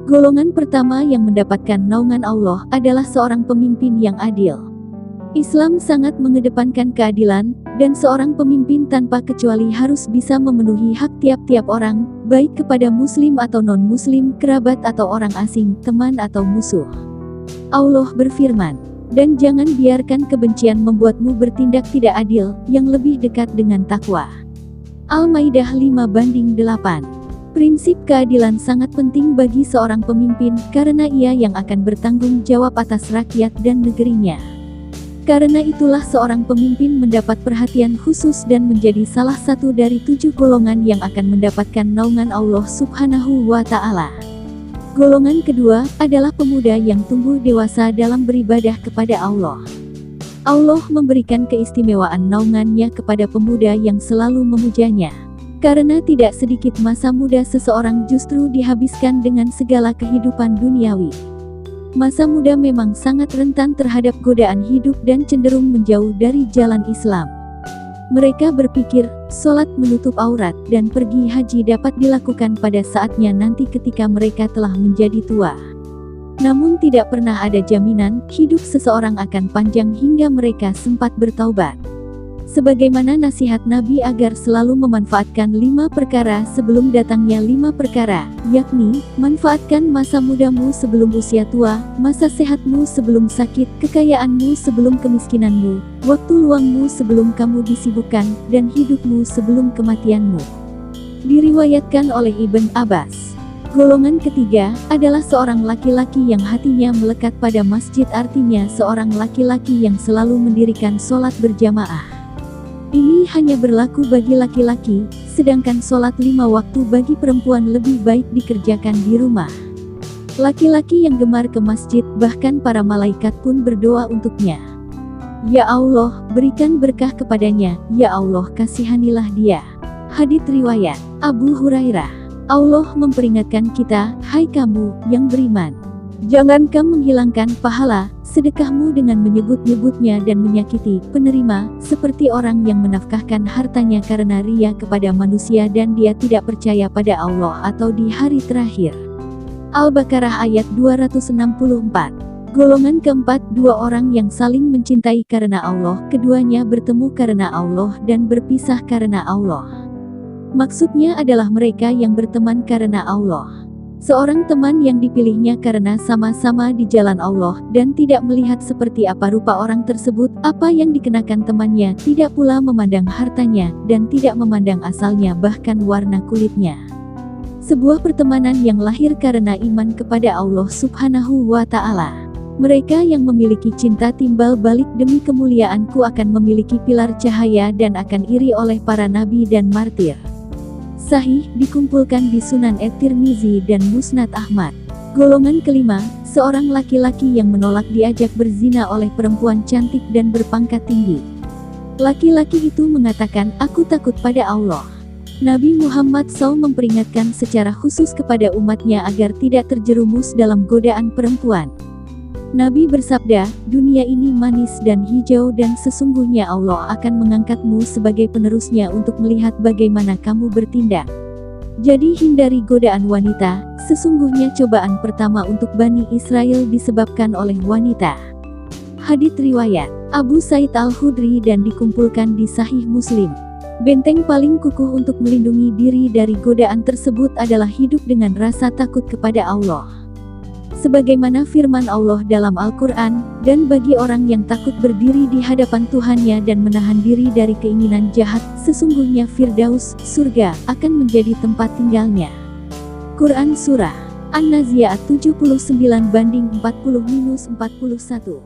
Golongan pertama yang mendapatkan naungan Allah adalah seorang pemimpin yang adil. Islam sangat mengedepankan keadilan, dan seorang pemimpin tanpa kecuali harus bisa memenuhi hak tiap-tiap orang, baik kepada muslim atau non-muslim, kerabat atau orang asing, teman atau musuh. Allah berfirman, "Dan jangan biarkan kebencian membuatmu bertindak tidak adil, yang lebih dekat dengan takwa." Al-Maidah 5:8. Prinsip keadilan sangat penting bagi seorang pemimpin, karena ia yang akan bertanggung jawab atas rakyat dan negerinya. Karena itulah seorang pemimpin mendapat perhatian khusus dan menjadi salah satu dari 7 golongan yang akan mendapatkan naungan Allah Subhanahu wa Ta'ala. Golongan kedua adalah pemuda yang tumbuh dewasa dalam beribadah kepada Allah. Allah memberikan keistimewaan naungannya kepada pemuda yang selalu memujanya. Karena tidak sedikit masa muda seseorang justru dihabiskan dengan segala kehidupan duniawi. Masa muda memang sangat rentan terhadap godaan hidup dan cenderung menjauh dari jalan Islam. Mereka berpikir, sholat menutup aurat, dan pergi haji dapat dilakukan pada saatnya nanti ketika mereka telah menjadi tua. Namun tidak pernah ada jaminan, hidup seseorang akan panjang hingga mereka sempat bertaubat. Sebagaimana nasihat Nabi agar selalu memanfaatkan 5 perkara sebelum datangnya 5 perkara, yakni, manfaatkan masa mudamu sebelum usia tua, masa sehatmu sebelum sakit, kekayaanmu sebelum kemiskinanmu, waktu luangmu sebelum kamu disibukkan, dan hidupmu sebelum kematianmu. Diriwayatkan oleh Ibn Abbas. Golongan ketiga adalah seorang laki-laki yang hatinya melekat pada masjid, artinya seorang laki-laki yang selalu mendirikan sholat berjamaah. Ini hanya berlaku bagi laki-laki, sedangkan sholat 5 waktu bagi perempuan lebih baik dikerjakan di rumah. Laki-laki yang gemar ke masjid, bahkan para malaikat pun berdoa untuknya. Ya Allah, berikan berkah kepadanya, ya Allah kasihanilah dia. Hadits riwayat Abu Hurairah. Allah memperingatkan kita, hai kamu yang beriman. Jangan kamu menghilangkan pahala sedekahmu dengan menyebut-nyebutnya dan menyakiti penerima, seperti orang yang menafkahkan hartanya karena ria kepada manusia dan dia tidak percaya pada Allah atau di hari terakhir. Al-Baqarah ayat 264. Golongan keempat, 2 orang yang saling mencintai karena Allah, keduanya bertemu karena Allah dan berpisah karena Allah. Maksudnya adalah mereka yang berteman karena Allah. Seorang teman yang dipilihnya karena sama-sama di jalan Allah, dan tidak melihat seperti apa rupa orang tersebut, apa yang dikenakan temannya, tidak pula memandang hartanya, dan tidak memandang asalnya bahkan warna kulitnya. Sebuah pertemanan yang lahir karena iman kepada Allah Subhanahu wa Ta'ala. Mereka yang memiliki cinta timbal balik demi kemuliaanku akan memiliki pilar cahaya dan akan iri oleh para nabi dan martir. Sahih, dikumpulkan di Sunan At-Tirmizi dan Musnad Ahmad. Golongan kelima, seorang laki-laki yang menolak diajak berzina oleh perempuan cantik dan berpangkat tinggi. Laki-laki itu mengatakan, aku takut pada Allah. Nabi Muhammad SAW memperingatkan secara khusus kepada umatnya agar tidak terjerumus dalam godaan perempuan. Nabi bersabda, dunia ini manis dan hijau dan sesungguhnya Allah akan mengangkatmu sebagai penerusnya untuk melihat bagaimana kamu bertindak. Jadi hindari godaan wanita, sesungguhnya cobaan pertama untuk Bani Israel disebabkan oleh wanita. Hadits riwayat Abu Sa'id Al-Khudri dan dikumpulkan di Sahih Muslim. Benteng paling kukuh untuk melindungi diri dari godaan tersebut adalah hidup dengan rasa takut kepada Allah. Sebagaimana firman Allah dalam Al-Quran, dan bagi orang yang takut berdiri di hadapan Tuhannya dan menahan diri dari keinginan jahat, sesungguhnya Firdaus, surga, akan menjadi tempat tinggalnya. Quran Surah An-Nazi'at 79/40-41